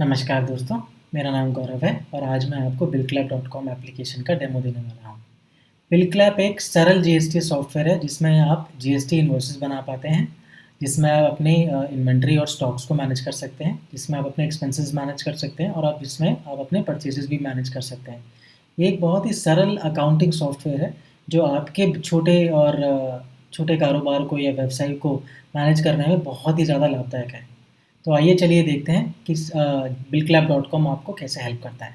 नमस्कार दोस्तों, मेरा नाम गौरव है और आज मैं आपको बिलक्लैप.com एप्लीकेशन का डेमो देने वाला हूँ। बिलक्लैप एक सरल जीएसटी सॉफ्टवेयर है जिसमें आप जीएसटी इनवॉइसेस बना पाते हैं, जिसमें आप अपनी इन्वेंट्री और स्टॉक्स को मैनेज कर सकते हैं, जिसमें आप अपने एक्सपेंसेस मैनेज कर सकते हैं और आप इसमें आप अपने परचेजेस भी मैनेज कर सकते हैं। ये एक बहुत ही सरल अकाउंटिंग सॉफ्टवेयर है जो आपके छोटे कारोबार को या व्यवसाय को मैनेज करने में बहुत ही ज़्यादा लाभदायक है। तो आइए चलिए देखते हैं कि बिलक्लैप.com आपको कैसे हेल्प करता है।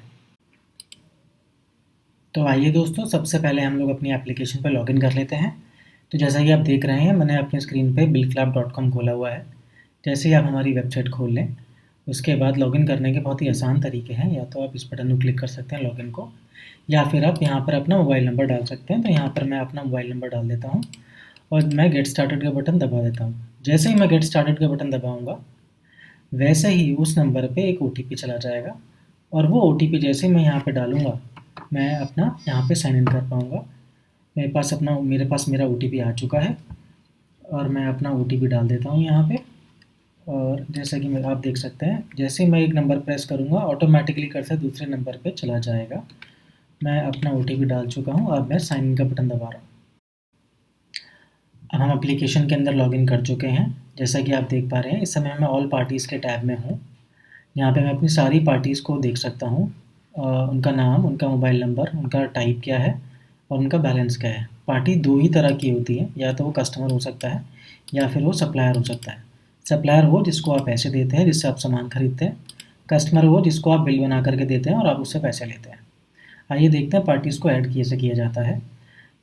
तो आइए दोस्तों, सबसे पहले हम लोग अपनी एप्लीकेशन पर लॉगिन कर लेते हैं। तो जैसा कि आप देख रहे हैं, मैंने अपनी स्क्रीन पे बिलक्लैप.com खोला हुआ है। जैसे ही आप हमारी वेबसाइट खोल लें, उसके बाद लॉगिन करने के बहुत ही आसान तरीके हैं। या तो आप इस बटन को क्लिक कर सकते हैं लॉगिन को, या फिर आप यहाँ पर अपना मोबाइल नंबर डाल सकते हैं। तो यहाँ पर मैं अपना मोबाइल नंबर डाल देता हूँ और मैं गेट स्टार्टेड का बटन दबा देता हूँ। जैसे ही मैं गेट स्टार्टेड का बटन दबाऊँगा, वैसे ही उस नंबर पे एक ओटीपी चला जाएगा और वो ओटीपी जैसे मैं यहाँ पे डालूँगा, मैं अपना यहाँ पे साइन इन कर पाऊँगा। मेरे पास मेरा ओटीपी आ चुका है और मैं अपना ओटीपी डाल देता हूँ यहाँ पे। और जैसा कि आप देख सकते हैं, जैसे मैं एक नंबर प्रेस करूँगा, ऑटोमेटिकली कर्सर दूसरे नंबर पे चला जाएगा। मैं अपना ओटीपी डाल चुका हूँ और मैं साइन इन का बटन दबा रहा हूँ। अब हम एप्लीकेशन के अंदर लॉगिन कर चुके हैं। जैसा कि आप देख पा रहे हैं, इस समय मैं ऑल पार्टीज़ के टैब में हूँ। यहाँ पे मैं अपनी सारी पार्टीज़ को देख सकता हूँ, उनका नाम, उनका मोबाइल नंबर, उनका टाइप क्या है और उनका बैलेंस क्या है। पार्टी दो ही तरह की होती है, या तो वो कस्टमर हो सकता है या फिर वो सप्लायर हो सकता है। सप्लायर वो जिसको आप पैसे देते हैं, जिससे आप सामान खरीदते हैं। कस्टमर वो जिसको आप बिल बना करके देते हैं और आप उससे पैसे लेते हैं। आइए देखते हैं पार्टीज़ को ऐड कैसे किया जाता है।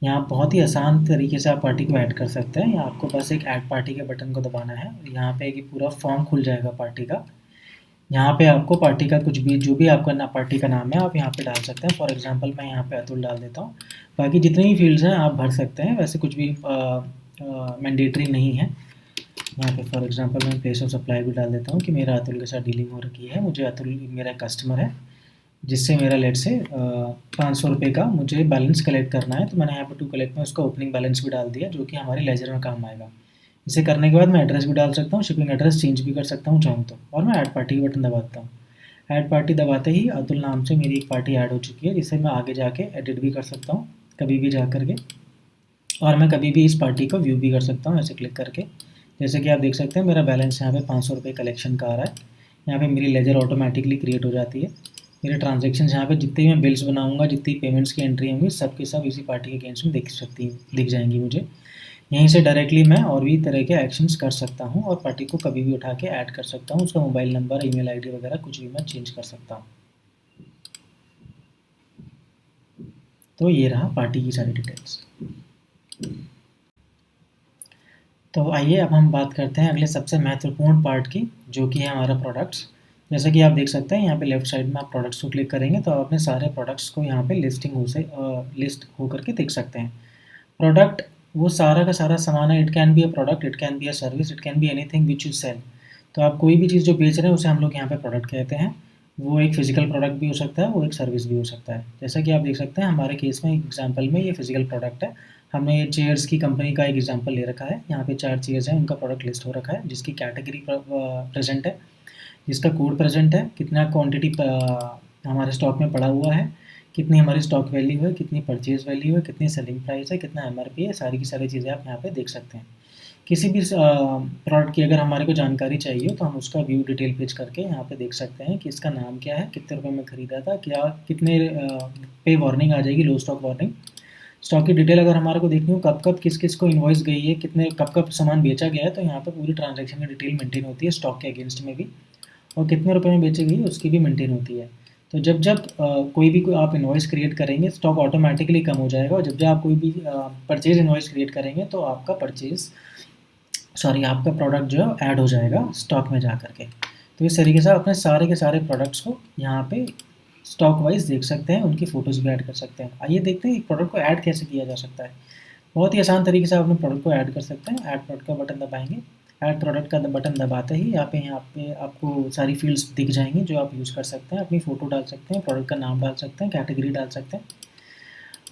यहाँ बहुत ही आसान तरीके से आप पार्टी को ऐड कर सकते हैं। आपको बस एक ऐड पार्टी के बटन को दबाना है। यहाँ पे एक पूरा फॉर्म खुल जाएगा पार्टी का। यहाँ पे आपको पार्टी का कुछ भी, जो भी आपका पार्टी का नाम है, आप यहाँ पे डाल सकते हैं। फॉर एग्जांपल मैं यहाँ पे अतुल डाल देता हूँ। बाकी जितनी भी फील्ड्स हैं आप भर सकते हैं, वैसे कुछ भी मैंडेटरी नहीं है। यहाँ पे फॉर एग्जांपल मैं प्लेस ऑफ सप्लाई भी डाल देता हूँ कि मेरा अतुल के साथ डीलिंग हो रखी है, मुझे अतुल मेरा कस्टमर है जिससे मेरा लेट से 500 रुपये का मुझे बैलेंस कलेक्ट करना है। तो मैंने यहाँ पर टू कलेक्ट में उसका ओपनिंग बैलेंस भी डाल दिया, जो कि हमारे लेजर में काम आएगा। इसे करने के बाद मैं एड्रेस भी डाल सकता हूँ, शिपिंग एड्रेस चेंज भी कर सकता हूँ चाहूँ तो, और मैं ऐड पार्टी का बटन दबाता हूँ। ऐड पार्टी दबाते ही अतुल नाम से मेरी एक पार्टी ऐड हो चुकी है, जिसे मैं आगे जाके एडिट भी कर सकता हूँ कभी भी जा करके, और मैं कभी भी इस पार्टी को व्यू भी कर सकता हूँ ऐसे क्लिक करके। जैसे कि आप देख सकते हैं, मेरा बैलेंस यहाँ पे 500 रुपये कलेक्शन का आ रहा है। यहाँ पे मेरी लेजर ऑटोमेटिकली क्रिएट हो जाती है। मेरे ट्रांजेक्शन यहाँ पे जितनी मैं बिल्स बनाऊँगा, जितनी पेमेंट्स की एंट्री होंगी, सब के सब इसी पार्टी के अगेंस्ट में दिख जाएंगी मुझे। यहीं से डायरेक्टली मैं और भी तरह के एक्शंस कर सकता हूँ और पार्टी को कभी भी उठा के ऐड कर सकता हूँ। उसका मोबाइल नंबर, ईमेल आईडी वगैरह कुछ भी मैं चेंज कर सकता हूँ। तो ये रहा पार्टी की सारी डिटेल्स। तो आइए अब हम बात करते हैं अगले सबसे महत्वपूर्ण पार्ट की, जो कि है हमारा प्रोडक्ट्स। जैसा कि आप देख सकते हैं, यहाँ पे लेफ्ट साइड में आप प्रोडक्ट्स को क्लिक करेंगे तो आप अपने सारे प्रोडक्ट्स को यहाँ पे लिस्ट हो करके देख सकते हैं। प्रोडक्ट वो सारा का सारा सामान है। It can be a product, it can be a service, it can be anything which you sell. तो आप कोई भी चीज़ जो बेच रहे हैं उसे हम लोग यहाँ पे प्रोडक्ट कहते हैं। वो एक फिजिकल प्रोडक्ट भी हो सकता है, वो एक सर्विस भी हो सकता है। जैसा कि आप देख सकते हैं, हमारे केस में एग्जाम्पल में ये फिजिकल प्रोडक्ट है। हमने ये चेयर्स की कंपनी का एक एग्जाम्पल ले रखा है। यहाँ पे 4 चेयर्स हैं, उनका प्रोडक्ट लिस्ट हो रखा है, जिसकी कैटेगरी प्रेजेंट है, जिसका कोड प्रेजेंट है, कितना क्वांटिटी हमारे स्टॉक में पड़ा हुआ है, कितनी हमारी स्टॉक वैल्यू है, कितनी परचेज वैल्यू है, कितनी सेलिंग प्राइस है, कितना एमआरपी है, सारी की सारी चीज़ें आप यहाँ पे देख सकते हैं। किसी भी प्रोडक्ट की अगर हमारे को जानकारी चाहिए तो हम उसका व्यू डिटेल पेज करके यहाँ पे देख सकते हैं कि इसका नाम क्या है, कितने रुपए में ख़रीदा था, क्या कितने पे वार्निंग आ जाएगी, लो स्टॉक वार्निंग। स्टॉक की डिटेल अगर हमारे को देखनी हो, कब कब किस किस को इन्वॉइस गई है, कितने कब कब सामान बेचा गया है, तो यहाँ पर पूरी ट्रांजैक्शन की डिटेल मेंटेन होती है स्टॉक के अगेंस्ट में भी, और कितने रुपए में बेची गई उसकी भी मेंटेन होती है। तो जब जब कोई आप इन्वॉइस क्रिएट करेंगे, स्टॉक ऑटोमेटिकली कम हो जाएगा, और जब जब आप कोई भी परचेज इन्वॉइस क्रिएट करेंगे तो आपका आपका प्रोडक्ट जो है ऐड हो जाएगा स्टॉक में जा करके। तो इस तरीके से आप अपने सारे के सारे प्रोडक्ट्स को यहाँ पे स्टॉक वाइज देख सकते हैं, उनकी फ़ोटोज़ भी ऐड कर सकते हैं। आइए देखते हैं एक प्रोडक्ट को ऐड कैसे किया जा सकता है। बहुत ही आसान तरीके से आप अपने प्रोडक्ट को ऐड कर सकते हैं। ऐड प्रोडक्ट का बटन दबाएंगे। ऐड प्रोडक्ट का बटन दबाते ही यहाँ पे आपको सारी फील्ड्स दिख जाएंगी जो आप यूज़ कर सकते हैं। अपनी फ़ोटो डाल सकते हैं, प्रोडक्ट का नाम डाल सकते हैं, कैटेगरी डाल सकते हैं,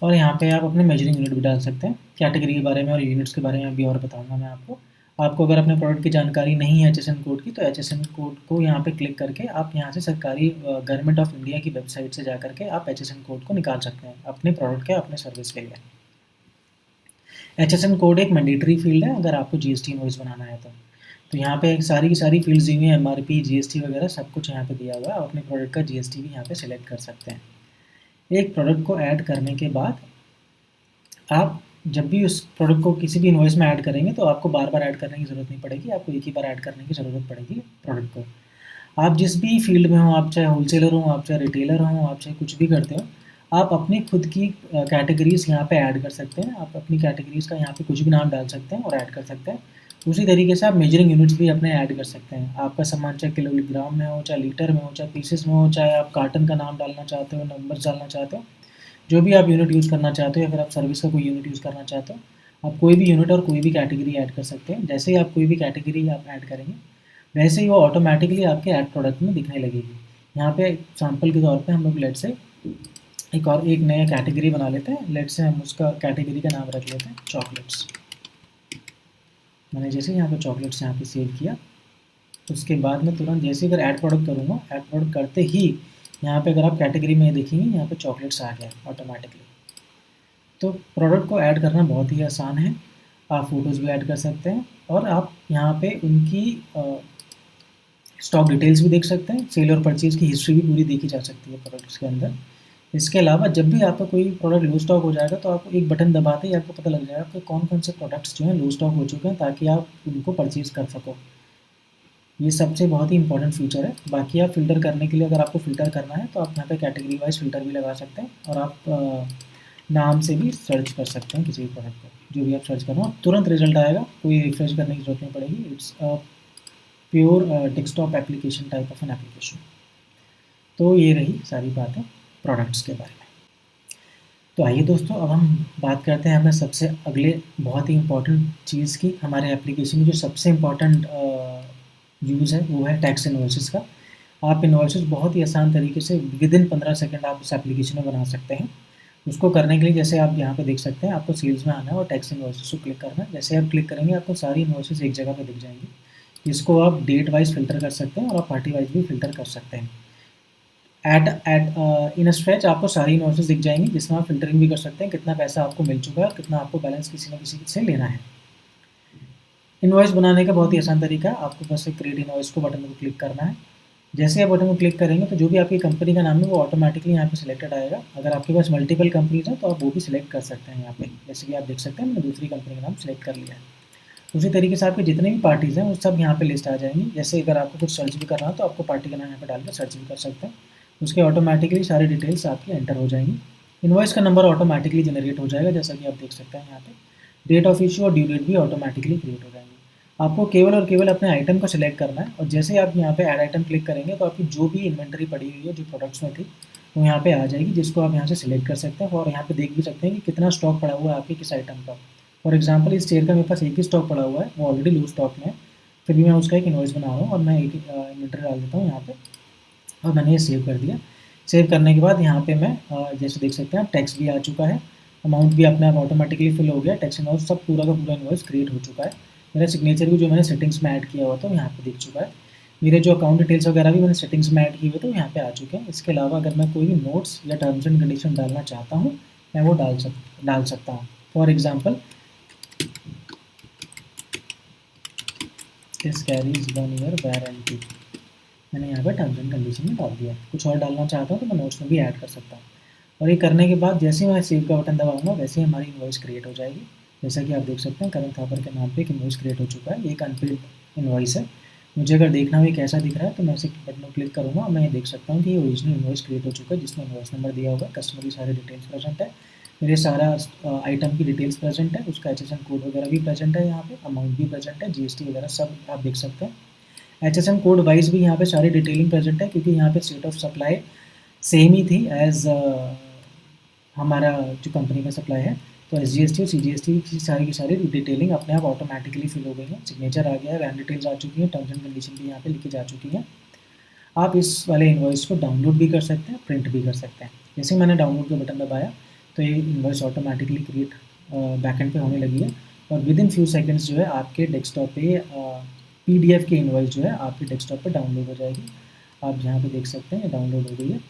और यहाँ पे आप अपने मेजरिंग यूनिट भी डाल सकते हैं। कैटेगरी के बारे में और यूनिट्स के बारे में भी और बताऊँगा मैं आपको। आपको अगर अपने प्रोडक्ट की जानकारी नहीं है HSN कोड की, तो HSN कोड को यहाँ पे क्लिक करके आप यहाँ से सरकारी गवर्नमेंट ऑफ इंडिया की वेबसाइट से जा करके आप HSN कोड को निकाल सकते हैं अपने प्रोडक्ट के, अपने सर्विस के लिए। HSN कोड एक मैंडेटरी फील्ड है अगर आपको GST इनवॉइस बनाना है तो यहाँ पे सारी की सारी फील्ड्स दी हुई हैं, MRP, GST वगैरह सब कुछ यहाँ पे दिया हुआ है। आप अपने प्रोडक्ट का GST भी यहाँ पे सिलेक्ट कर सकते हैं। एक प्रोडक्ट को ऐड करने के बाद आप जब भी उस प्रोडक्ट को किसी भी इनवॉइस में ऐड करेंगे तो आपको बार बार ऐड करने की ज़रूरत नहीं पड़ेगी, आपको एक ही बार ऐड करने की ज़रूरत पड़ेगी प्रोडक्ट को। आप जिस भी फील्ड में हो, आप चाहे होलसेलर हो, आप चाहे रिटेलर हो, आप चाहे कुछ भी करते हो, आप अपनी खुद की कैटेगरीज़ यहाँ पे ऐड कर सकते हैं। आप अपनी कैटेगरीज़ का यहाँ पे कुछ भी नाम डाल सकते हैं और ऐड कर सकते हैं। उसी तरीके से आप मेजरिंग यूनिट्स भी अपने ऐड कर सकते हैं। आपका सामान चाहे किलोग्राम में हो, चाहे लीटर में हो, चाहे पीसेस में हो, चाहे आप कार्टन का नाम डालना चाहते हो, नंबर्स डालना चाहते हो, जो भी आप यूनिट यूज़ करना चाहते हो या फिर आप सर्विस का कोई यूनिट यूज़ करना चाहते हो, आप कोई भी यूनिट और कोई भी कैटेगरी ऐड कर सकते हैं। जैसे ही आप कोई भी कैटेगरी आप ऐड करेंगे, वैसे ही वो ऑटोमेटिकली आपके ऐड प्रोडक्ट में दिखने लगेगी। यहाँ पे सैंपल के तौर पे हम लोग लेट से एक नया कैटेगरी बना लेते हैं। लेट से हम उसका कैटेगरी का नाम रख लेते हैं चॉकलेट्स। मैंने जैसे यहाँ पे चॉकलेट्स यहाँ पे सेव किया, उसके बाद में तुरंत जैसे अगर ऐड प्रोडक्ट करूँगा, ऐड प्रोडक्ट करते ही यहाँ पे अगर आप कैटेगरी में देखेंगे, यहाँ पे चॉकलेट्स आ गया ऑटोमेटिकली। तो प्रोडक्ट को ऐड करना बहुत ही आसान है। आप फ़ोटोज़ भी ऐड कर सकते हैं और आप यहाँ पे उनकी स्टॉक डिटेल्स भी देख सकते हैं। सेल और परचेज़ की हिस्ट्री भी पूरी देखी जा सकती है प्रोडक्ट्स के अंदर। इसके अलावा जब भी आपका कोई प्रोडक्ट लो स्टॉक हो जाएगा, तो आपको एक बटन दबाते ही आपको पता लग जाएगा कि कौन-कौन से प्रोडक्ट्स जो हैं लो स्टॉक हो चुके हैं, ताकि आप उनको परचेज़ कर सको। ये सबसे बहुत ही इंपॉर्टेंट फीचर है। बाकी आप फ़िल्टर करने के लिए, अगर आपको फ़िल्टर करना है, तो आप यहाँ पे कैटेगरी वाइज़ फ़िल्टर भी लगा सकते हैं और आप नाम से भी सर्च कर सकते हैं किसी भी प्रोडक्ट को। जो भी आप सर्च कर रहे हो, तुरंत रिजल्ट आएगा, कोई रिफ्रेश करने की ज़रूरत नहीं पड़ेगी। It's a pure desktop application type of an application. तो ये रही सारी बातें प्रोडक्ट्स के बारे में। तो आइए दोस्तों, अब हम बात करते हैं अपने सबसे अगले बहुत ही इम्पोर्टेंट चीज़ की। हमारे एप्लीकेशन में जो सबसे इम्पोर्टेंट यूज़ है वो है टैक्स इनवॉइसेस का। आप इनवॉइसेस बहुत ही आसान तरीके से विदिन 15 सेकंड आप इस एप्लीकेशन में बना सकते हैं। उसको करने के लिए जैसे आप यहाँ पे देख सकते हैं, आपको सेल्स में आना है और टैक्स इनवॉइसेस को क्लिक करना है। जैसे आप क्लिक करेंगे, आपको सारी इनवॉइसेस एक जगह पे दिख जाएंगी। इसको आप डेट वाइज फ़िल्टर कर सकते हैं और आप पार्टी वाइज भी फ़िल्टर कर सकते हैं। इन स्ट्रेच आपको सारी इनवॉइसेस दिख जाएंगी, जिसमें आप फ़िल्टरिंग भी कर सकते हैं, कितना पैसा आपको मिल चुका है और कितना आपको बैलेंस किसी न किसी से लेना है। इनवॉइस बनाने का बहुत ही आसान तरीका है। आपको बस एक क्रिएट इनवॉइस को बटन को क्लिक करना है। जैसे आप बटन को क्लिक करेंगे, तो जो भी आपकी कंपनी का नाम है वो ऑटोमेटिकली यहाँ पे सिलेक्टेड आएगा। अगर आपके पास मल्टीपल कंपनीज हैं, तो आप वो भी सिलेक्ट कर सकते हैं यहाँ पे। जैसे कि आप देख सकते हैं, मैंने दूसरी कंपनी का नाम सिलेक्ट कर लिया है। उसी तरीके से आपके जितने भी पार्टीज़ हैं वो सब यहाँ पे लिस्ट आ जाएंगी। जैसे अगर आपको कुछ सर्च भी करना हो, तो आपको पार्टी का नाम यहाँ पे डाल कर सर्च भी कर सकते हैं। उसके ऑटोमेटिकली सारी डिटेल्स आपकी एंटर हो जाएंगी। इनवॉइस का नंबर ऑटोमेटिकली जनरेट हो जाएगा, जैसा कि आप देख सकते हैं यहाँ पे। डेट ऑफ इशू और ड्यू डेट भी ऑटोमेटिकली क्रिएट हो जाएंगी। आपको केवल और केवल अपने आइटम को सिलेक्ट करना है और जैसे आप यहाँ पे ऐड आइटम क्लिक करेंगे, तो आपकी जो भी इन्वेंटरी पड़ी हुई है, जो प्रोडक्ट्स में थी, वो यहाँ पे आ जाएगी, जिसको आप यहाँ से सिलेक्ट कर सकते हैं और यहाँ पे देख भी सकते हैं कि कितना स्टॉक पड़ा हुआ है आपके किस आइटम का। फॉर एग्जाम्पल, इस चेयर का मेरे पास एक ही स्टॉक पड़ा हुआ है, वो ऑलरेडी लो स्टॉक में है, फिर भी मैं उसका एक इन्वॉइस बना रहा हूँ और मैं एक इन्वेंटरी डाल देता हूँ यहाँ पे और मैंने ये सेव कर दिया। सेव करने के बाद यहाँ पे मैं जैसे देख सकते हैं, टैक्स भी आ चुका है, अमाउंट भी अपने आप ऑटोमेटिकली फिल हो गया, टैक्स इनवॉइस सब पूरा का पूरा इनवॉइस क्रिएट हो चुका है। मेरा सिग्नेचर भी जो मैंने सेटिंग्स में ऐड किया हुआ था वो यहाँ पे दिख चुका है। मेरे जो अकाउंट डिटेल्स वगैरह भी मैंने सेटिंग्स में ऐड किए हुए थे वो यहाँ पे आ चुके हैं। इसके अलावा अगर मैं कोई भी नोट्स या टर्म्स एंड कंडीशन डालना चाहता हूँ, मैं वो डाल सकता हूँ। For example, this carries 1 year warranty, मैंने यहाँ पे टर्म्स एंड कंडीशन में डाल दिया। कुछ और डालना चाहता हूँ तो मैं नोट्स में भी ऐड कर सकता हूँ। और ये करने के बाद जैसे ही मैं सेव का बटन दबाऊंगा, वैसे ही हमारी इनवॉइस क्रिएट हो जाएगी। जैसा कि आप देख सकते हैं, करण थापर के नाम पे एक इनवॉइस क्रिएट हो चुका है। ये एक अनपेड इनवॉइस है। मुझे अगर देखना हो ये कैसा दिख रहा है, तो मैं इसे बटन को क्लिक करूँगा और मैं ये देख सकता हूँ कि ये ओरिजिनल इनवॉइस क्रिएट हो चुका है, जिसमें इनवॉइस नंबर दिया होगा, कस्टमर की सारी डिटेल्स प्रेजेंट है, मेरे सारा आइटम की डिटेल्स प्रेजेंट है, उसका HSN कोड वगैरह भी प्रेजेंट है, यहाँ पे अमाउंट भी प्रेजेंट है, GST वगैरह सब आप देख सकते हैं। HSN कोड वाइज भी यहाँ पे सारी डिटेलिंग प्रेजेंट है, क्योंकि यहाँ पे स्टेट ऑफ सप्लाई सेम ही थी एज हमारा जो कंपनी का सप्लाई है। तो SGST और CGST की सारी डिटेलिंग अपने आप ऑटोमेटिकली फिल हो गई है। सिग्नेचर आ गया है, वैन डिटेल्स आ चुकी हैं, टर्म्स एंड कंडीशन भी यहाँ पे लिखी जा चुकी हैं। आप इस वाले इनवॉइस को डाउनलोड भी कर सकते हैं, प्रिंट भी कर सकते हैं। जैसे मैंने डाउनलोड का बटन दबाया, तो ये इनवॉइस ऑटोमेटिकली क्रिएट बैकएंड पे होने लगी है और विद इन फ्यू सेकेंड्स जो है आपके डेस्कटॉप पे PDF की इनवॉइस जो है आपके डेस्कटॉप पे डाउनलोड हो जाएगी। आप यहाँ पे देख सकते हैं डाउनलोड हो गई है,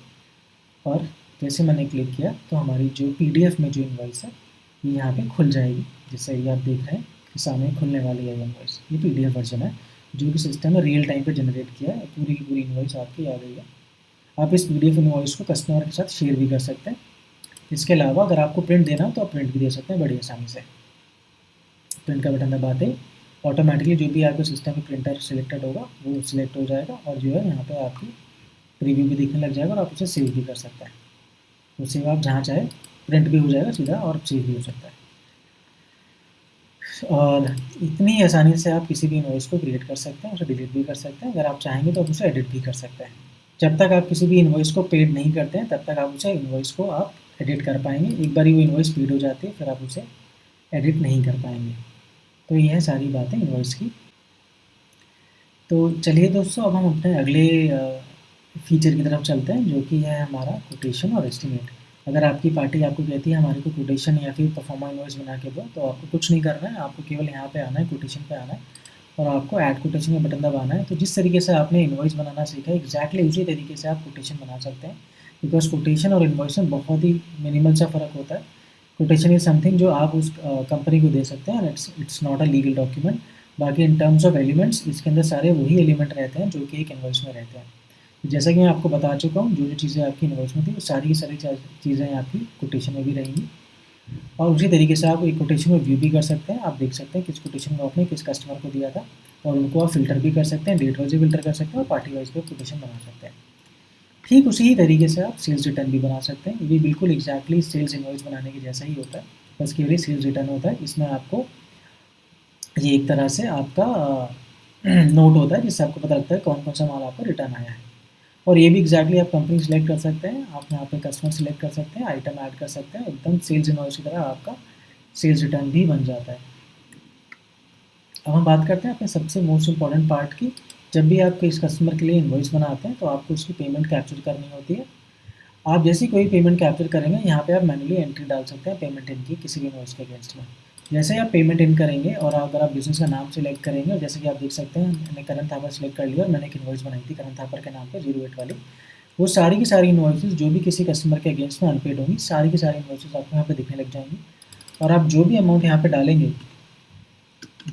और जैसे मैंने क्लिक किया तो हमारी जो PDF में जो इनवॉइस है ये यहाँ पे खुल जाएगी। जैसे ये आप देख रहे हैं कि सामने खुलने वाली है इनवॉइस। ये PDF वर्जन है जो कि सिस्टम ने रियल टाइम पे जनरेट किया है। पूरी की पूरी इनवॉइस आपकी आ गई है। आप इस PDF इनवॉइस को कस्टमर के साथ शेयर भी कर सकते हैं। इसके अलावा अगर आपको प्रिंट देना हो तो आप प्रिंट भी दे सकते हैं बड़ी आसानी से। प्रिंट का बटन दबाते ही ऑटोमेटिकली जो भी आपके सिस्टम में प्रिंटर सिलेक्टेड होगा वो सिलेक्ट हो जाएगा, और जो है यहाँ पे आपकी प्रीव्यू भी दिखने लग जाएगा, और आप उसे सेव भी कर सकते हैं। तो सेव आप जहाँ चाहे प्रिंट भी हो जाएगा सीधा, और सेव भी हो सकता है। और इतनी आसानी से आप किसी भी इनवॉइस को क्रिएट कर सकते हैं, उसे डिलीट भी कर सकते हैं। अगर आप चाहेंगे तो आप उसे एडिट भी कर सकते हैं। जब तक आप किसी भी इनवॉइस को पेड नहीं करते हैं तब तक आप उसे इनवॉइस को आप एडिट कर पाएंगे। एक बार वो इनवॉइस पेड हो जाती है फिर आप उसे एडिट नहीं कर पाएंगे। तो ये है सारी बातें इनवॉइस की। तो चलिए दोस्तों, अब हम अपने अगले फीचर की तरफ चलते हैं, जो कि है हमारा कोटेशन और एस्टिमेट। अगर आपकी पार्टी आपको कहती है हमारे को कोटेशन या फिर परफॉर्मा इनवॉइस बना के दो, तो आपको कुछ नहीं करना है, आपको केवल यहाँ पे आना है, कोटेशन पे आना है, और आपको ऐड कोटेशन का बटन दबाना है। तो जिस तरीके से आपने इनवॉइस बनाना सीखा है एग्जैक्टली उसी तरीके से आप कोटेशन बना सकते हैं, बिकॉज कोटेशन और इनवॉइस में बहुत ही मिनिमल सा फ़र्क होता है। कोटेशन इज समथिंग जो आप उस कंपनी को दे सकते हैं, it's not a legal document. बाकी इन टर्म्स ऑफ एलिमेंट्स इसके अंदर सारे वही एलिमेंट रहते हैं जो कि एक इनवॉइस में रहते हैं। जैसा कि मैं आपको बता चुका हूँ, जो जो चीज़ें आपकी इनवॉइस में थी वो सारी की सारी चीज़ें आपकी कोटेशन में भी रहेंगी। और उसी तरीके से आप एक कोटेशन में व्यू भी कर सकते हैं। आप देख सकते हैं किस कोटेशन को आपने किस कस्टमर को दिया था, और उनको आप फ़िल्टर भी कर सकते हैं, डेट वाइज भी फ़िल्टर कर सकते हैं, और पार्टी वाइज भी कोटेशन बना सकते हैं। ठीक उसी ही तरीके से आप सेल्स रिटर्न भी बना सकते हैं। ये बिल्कुल एग्जैक्टली सेल्स इनवॉइस बनाने के जैसा ही होता है, बस केवल सेल्स रिटर्न होता है। इसमें आपको ये एक तरह से आपका नोट होता है जिससे आपको पता लगता है कौन कौन सा माल आपका रिटर्न आया है। और ये भी एग्जैक्टली आप कंपनी सेलेक्ट कर सकते हैं, आप यहाँ पे कस्टमर सेलेक्ट कर सकते हैं, आइटम ऐड कर सकते हैं, एकदम सेल्स इनवॉइस की तरह आपका सेल्स रिटर्न भी बन जाता है। अब हम बात करते हैं अपने सबसे मोस्ट इम्पॉर्टेंट पार्ट की। जब भी आप किस कस्टमर के लिए इनवॉइस बनाते हैं तो आपको उसकी पेमेंट कैप्चर करनी होती है। आप जैसी कोई पेमेंट कैप्चर करेंगे यहाँ पे आप मैनुअली एंट्री डाल सकते हैं पेमेंट इनकी किसी भी इनवॉइस के अगेंस्ट में। जैसे ही आप पेमेंट इन करेंगे और अगर आप बिजनेस का नाम सेलेक्ट करेंगे, और जैसे कि आप देख सकते हैं मैंने करण थापर सेलेक्ट कर लिया और मैंने एक इनवॉइस बनाई थी करण थापर के नाम पे 08 वाली। वो सारी की सारी इनवॉइसेस जो भी किसी कस्टमर के अगेंस्ट में अनपेड होंगी, सारी की सारी इनवॉइसेस आपको यहाँ पे दिखने लग जाएंगी। और आप जो भी अमाउंट यहाँ पे डालेंगे,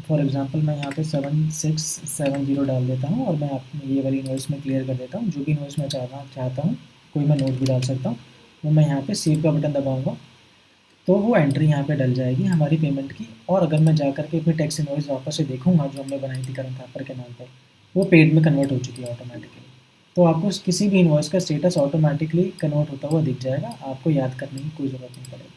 फॉर एग्जांपल मैं यहाँ पे 7670 डाल देता हूँ, और मैं अपनी ये वाली इनवॉइस में क्लियर कर देता हूँ। जो भी इनवॉइस मैं चाहता हूँ, कोई मैं नोट भी डाल सकता हूँ, वो मैं यहाँ पे सेव का बटन दबाऊँगा तो वो एंट्री यहाँ पे डल जाएगी हमारी पेमेंट की। और अगर मैं जा करके अपनी टैक्स इनवॉइस वापस से देखूँगा जो हमने बनाई थी करण थापर के नाम पर, वो पेड में कन्वर्ट हो चुकी है ऑटोमेटिकली। तो आपको किसी भी इनवॉइस का स्टेटस ऑटोमेटिकली कन्वर्ट होता हुआ दिख जाएगा, आपको याद करने की कोई ज़रूरत नहीं पड़ेगी।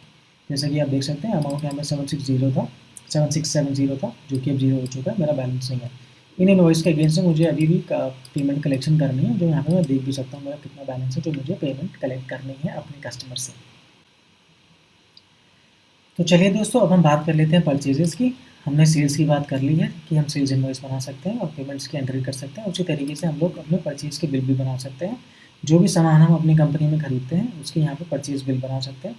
जैसे कि आप देख सकते हैं अमाउंट यहाँ पे 7670 था, जो कि अब 0 हो चुका है, मेरा बैलेंस नहीं है। इन इनवॉइस के अगेंस्ट में मुझे अभी भी पेमेंट कलेक्शन करनी है, जो यहाँ पे मैं देख भी सकता हूँ मेरा कितना बैलेंस है, जो मुझे पेमेंट कलेक्ट करनी है अपने कस्टमर से। तो चलिए दोस्तों, अब हम बात कर लेते हैं परचेजेस की। हमने सेल्स की बात कर ली है कि हम सेल्स इनवॉइस बना सकते हैं और पेमेंट्स की एंट्री कर सकते हैं। उसी तरीके से हम लोग अपने परचेज के बिल भी बना सकते हैं। जो भी सामान हम अपनी कंपनी में खरीदते हैं उसके यहाँ पे परचेज बिल बना सकते हैं।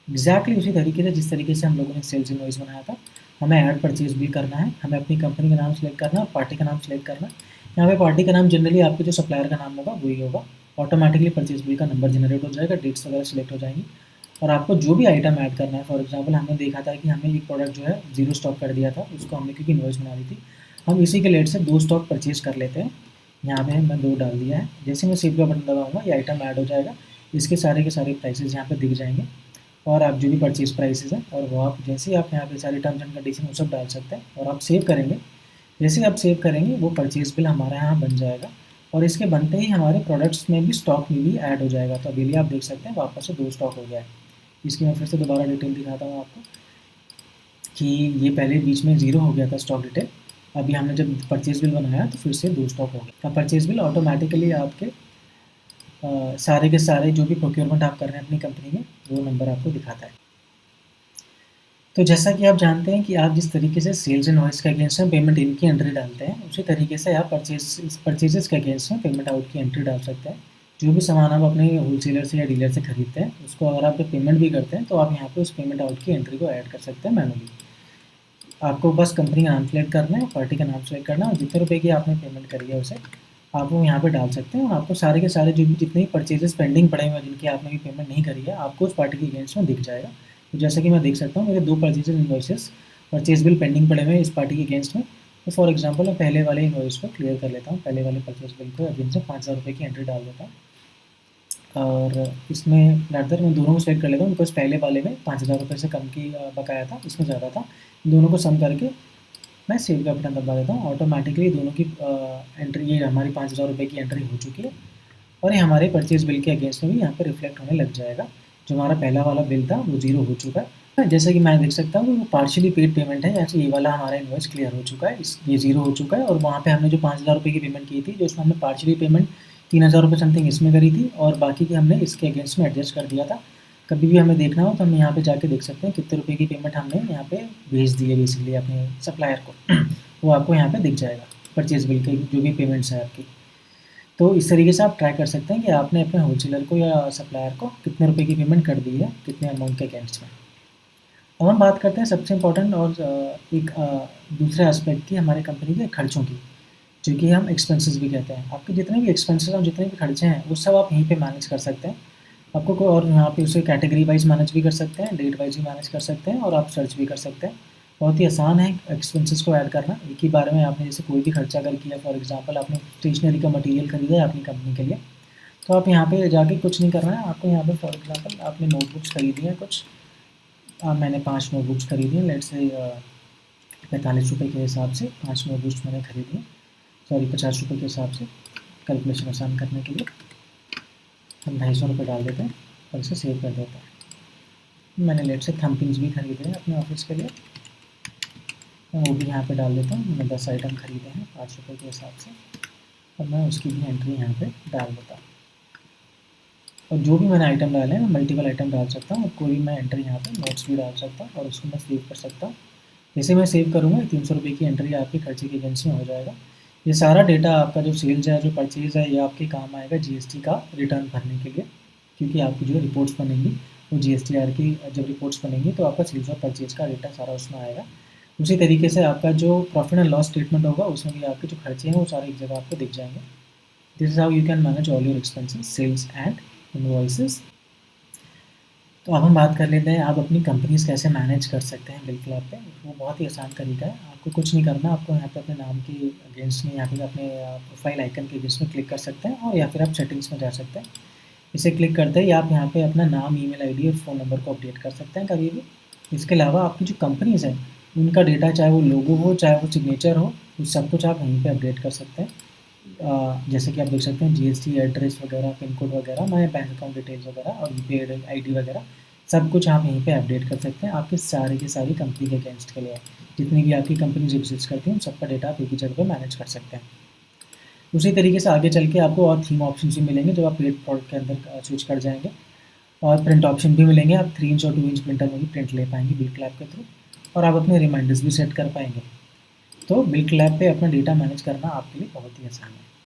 एग्जैक्टली उसी तरीके से जिस तरीके से हम लोगों ने सेल्स इनवॉइस बनाया था, हमें ऐड परचेज बिल करना है। हमें अपनी कंपनी का नाम सेलेक्ट करना है, पार्टी का नाम सेलेक्ट करना है। यहाँ पे पार्टी का नाम जनरली आपके जो सप्लायर का नाम होगा वही होगा। ऑटोमेटिकली परचेज बिल का नंबर जनरेट हो जाएगा, डेट्स वगैरह सेलेक्ट हो जाएंगी, और आपको जो भी आइटम ऐड करना है। फॉर एग्जांपल हमने देखा था कि हमें एक प्रोडक्ट जो है 0 स्टॉक कर दिया था, उसको हमने क्योंकि इनवॉइस बना दी थी, हम इसी के लेट से 2 स्टॉक परचेज कर लेते हैं। यहाँ पे मैं 2 डाल दिया है। जैसे मैं सेव का बटन दबाऊंगा ये आइटम ऐड हो जाएगा, इसके सारे के सारे प्राइसेस यहाँ पे दिख जाएंगे, और आप जो भी परचेज प्राइसेस हैं और वो आप जैसे ही आप यहाँ पे सारी टर्म्स एंड कंडीशन वो सब डाल सकते हैं, और आप सेव करेंगे। जैसे ही आप सेव करेंगे वो परचेज बिल हमारे यहाँ बन जाएगा, और इसके बनते ही हमारे प्रोडक्ट्स में भी स्टॉक में भी ऐड हो जाएगा। तो अभी आप देख सकते हैं वापस से 2 स्टॉक हो गया है। इसकी मैं फिर से दोबारा डिटेल दिखाता हूँ आपको कि ये पहले बीच में 0 हो गया था स्टॉक डिटेल। अभी हमने जब परचेज बिल बनाया तो फिर से 2 स्टॉक हो गया। तो परचेज बिल ऑटोमेटिकली आपके सारे के सारे जो भी प्रोक्योरमेंट आप कर रहे हैं अपनी कंपनी में वो नंबर आपको दिखाता है। तो जैसा कि आप जानते हैं कि आप जिस तरीके से सेल्स इनवॉइस के अगेंस्ट में पेमेंट इन की एंट्री डालते हैं, उसी तरीके से आप परचेजेस के अगेंस्ट में पेमेंट आउट की एंट्री डाल सकते हैं। जो भी सामान आप अपने होलसेलर से या डीलर से खरीदते हैं उसको अगर आप पेमेंट भी करते हैं तो आप यहाँ पे उस पेमेंट आउट की एंट्री को ऐड कर सकते हैं मैनुअली। आपको बस कंपनी का नाम सेलेक्ट करना है, पार्टी का नाम सेलेक्ट करना है और जितने रुपए की आपने पेमेंट करी है उसे आप वो यहाँ पे डाल सकते हैं और आपको सारे के सारे जो भी जितने भी परचेजेस पेंडिंग पड़े हुए हैं जिनकी आपने भी पेमेंट नहीं करी है आपको उस पार्टी के अगेंस्ट में दिख जाएगा। तो जैसा कि मैं देख सकता हूँ मेरे 2 purchases invoices purchase bill pending पड़े हुए हैं इस पार्टी के अगेंस्ट में। तो फॉर एग्जांपल मैं पहले वाले इनवॉइस को क्लियर कर लेता हूँ, पहले वाले परचेज बिल को अगेंस्ट में 5000 रुपये की एंट्री डाल देता हूँ और इसमें ज़्यादातर मैं दोनों को सेलेक्ट कर लेता हूँ बिकॉज पहले वाले में 5000 रुपये से कम की बकाया था, इसमें ज़्यादा था। दोनों को सम करके मैं सेव का बटन दबा देता हूँ, ऑटोमेटिकली दोनों की एंट्री ये हमारी 5000 रुपये की एंट्री हो चुकी है और ये हमारे परचेज बिल के अगेंस्ट में भी यहाँ पे रिफ्लेक्ट होने लग जाएगा। जो हमारा पहला वाला बिल था वो ज़ीरो हो चुका है। जैसे कि मैं देख सकता हूँ वो पार्शियली पेड पेमेंट है, जैसे ये वाला हमारा इनवॉइस क्लियर हो चुका है, ये ज़ीरो हो चुका है और वहाँ पे हमने जो 5000 रुपये की पेमेंट की थी जो उसमें हमने पार्शियली पेमेंट 3000 रुपये समथिंग इसमें करी थी और बाकी की हमने इसके अगेंस्ट में एडजस्ट कर दिया था। कभी भी हमें देखना हो तो हम यहाँ पे जाके देख सकते हैं कितने रुपए की पेमेंट हमने यहाँ पे भेज दी है बेसिकली अपने सप्लायर को वो आपको यहाँ पे दिख जाएगा परचेज बिल के जो भी पेमेंट्स है आपकी। तो इस तरीके से आप ट्रैक कर सकते हैं कि आपने अपने होलसेलर को या सप्लायर को कितने रुपए की पेमेंट कर दी है कितने अमाउंट के अगेंस्ट में। अब हम बात करते हैं सबसे इम्पोर्टेंट और एक दूसरे एस्पेक्ट की हमारे कंपनी के खर्चों की, जो कि हम एक्सपेंसेस भी कहते हैं। आपके जितने भी एक्सपेंसेस और जितने भी खर्चे हैं वो सब आप यहीं पे मैनेज कर सकते हैं। आपको कोई और यहाँ पे उसे कैटेगरी वाइज मैनेज भी कर सकते हैं, डेट वाइज भी मैनेज कर सकते हैं और आप सर्च भी कर सकते हैं। बहुत ही आसान है एक्सपेंसेस को ऐड करना। एक ही बारे में आपने जैसे कोई भी खर्चा अगर किया, फॉर एग्जांपल आपने स्टेशनरी का मटेरियल खरीदा है अपनी कंपनी के लिए, तो आप यहाँ पे जाके कुछ नहीं करना है आपको। यहाँ पे फॉर एग्जांपल आपने नोटबुक्स खरीदी हैं कुछ, मैंने 5 नोटबुक्स खरीदी हैं, लेट्स से 45 रुपये के हिसाब से 5 नोटबुक्स मैंने खरीदी हैं, सॉरी 50 रुपये के हिसाब से कैलकुलेशन आसान करने के लिए हम 250 रुपये डाल देते हैं और इसे सेव कर देते हैं। मैंने लेट से थंब पिन्स भी खरीदे हैं अपने ऑफिस के लिए, मैं वो भी यहाँ पे डाल देता हूँ। मैंने 10 आइटम खरीदे हैं 5 रुपये के हिसाब से और मैं उसकी भी एंट्री यहाँ पे डाल देता हूँ। और जो भी मैंने आइटम डाले हैं मैं मल्टीपल आइटम डाल सकता हूँ और कोई मैं एंट्री यहाँ पे नोट्स भी डाल सकता हूँ और उसको मैं सेव कर सकता हूँ। जैसे मैं सेव करूँगा 300 रुपये की एंट्री आपके खर्चे की एजेंसी में हो जाएगा। ये सारा डेटा आपका जो सेल्स है जो परचेज़ है ये आपके काम आएगा जीएसटी का रिटर्न भरने के लिए, क्योंकि आपकी जो रिपोर्ट्स बनेंगी वो जीएसटीआर की जब रिपोर्ट्स बनेंगी तो आपका सेल्स और परचेज़ का डेटा सारा उसमें आएगा। उसी तरीके से आपका जो प्रॉफिट एंड लॉस स्टेटमेंट होगा उसमें भी आपके जो खर्चे हैं वो सारे एक जगह आपको दिख जाएंगे। This is how you can manage all your expenses, sales and invoices. तो अब हम बात कर लेते हैं आप अपनी कंपनीज कैसे मैनेज कर सकते हैं बिल क्लब पे। वो बहुत ही आसान तरीका है, आपको कुछ नहीं करना। आपको यहाँ पे अपने नाम के अगेंस्ट में या फिर अपने प्रोफाइल आइकन के अगेंस्ट में क्लिक कर सकते हैं और या फिर आप सेटिंग्स में जा सकते हैं। इसे क्लिक करते ही आप यहाँ पे अपना नाम, ईमेल आईडी और फ़ोन नंबर को अपडेट कर सकते हैं कभी भी। इसके अलावा आपकी जो कंपनीज़ हैं उनका डेटा, चाहे वो लोगो हो चाहे वो सिग्नेचर हो, उस सब कुछ आप यहीं पे अपडेट कर सकते हैं। जैसे कि आप देख सकते हैं जीएसटी एड्रेस वगैरह, पिन कोड वगैरह, माय बैंक अकाउंट डिटेल्स वगैरह और यूपीआई आईडी वगैरह सब कुछ आप यहीं पे अपडेट कर सकते हैं। आपके सारे की सारी कंपनी के अगेंस्ट के लिए जितनी भी आपकी कंपनीज एग्जिस्ट करती हैं उन सबका डेटा आप एक ही जगह पर मैनेज कर सकते हैं। उसी तरीके से आगे चल के आपको और थीम ऑप्शन भी मिलेंगे जब आप पेड प्रोडक्ट के अंदर स्विच कर जाएंगे और प्रिंट ऑप्शन भी मिलेंगे। आप 3 इंच और 2 इंच प्रिंटर में भी प्रिंट ले पाएंगे बिल क्लैब के थ्रू और आप अपने रिमाइंडर्स भी सेट कर पाएंगे। तो बिल क्लैब पे अपना डेटा मैनेज करना आपके लिए बहुत ही आसान है।